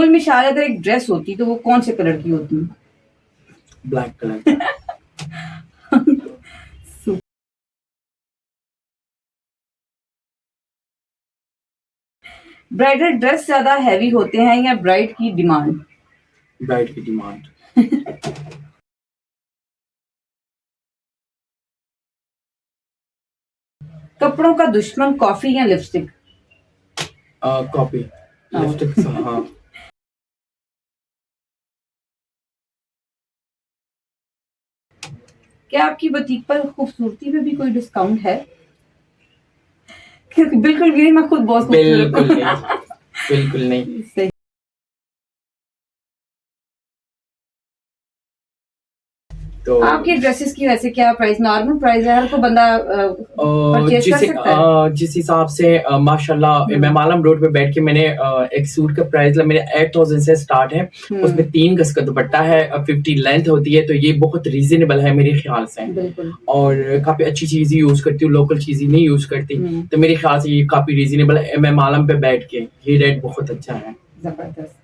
गुल मिशाल अगर एक ड्रेस होती तो वो कौन से कलर की होती? Black colour. ब्राइडल ड्रेस ज्यादा हैवी होते हैं या ब्राइड की डिमांड? ब्राइड की डिमांड। कपड़ों का दुश्मन कॉफी या लिपस्टिक? कॉपी। लिपस्टिक। हाँ। क्या आपकी बुटीक पर खूबसूरती पे भी कोई डिस्काउंट है? क्योंकि बिल्कुल भी नहीं, मैं खुद बहुत खूबसूरत बिल्कुल हूँ। नहीं, बिल्कुल नहीं। सही। तो आपके ड्रेसेस की वैसे क्या प्राइस, नॉर्मल प्राइस है, हर कोई बंदा परचेज कर सकता है? जिस हिसाब से माशाल्लाह मैं मालम रोड पे बैठ के मैंने एक सूट का प्राइस मेरे 8000 से स्टार्ट है। उसमें 3 गज का दुपट्टा है, 50 लेंथ होती है, तो ये बहुत रीजनेबल है मेरे ख्याल से। बिल्कुल। और काफी अच्छी चीजें यूज करती हूँ, लोकल चीजें नहीं यूज करती, तो मेरे ख्याल से ये काफी रीजनेबल है। मैं मालम पे बैठ के ये रेट बहुत अच्छा है। जबरदस्त।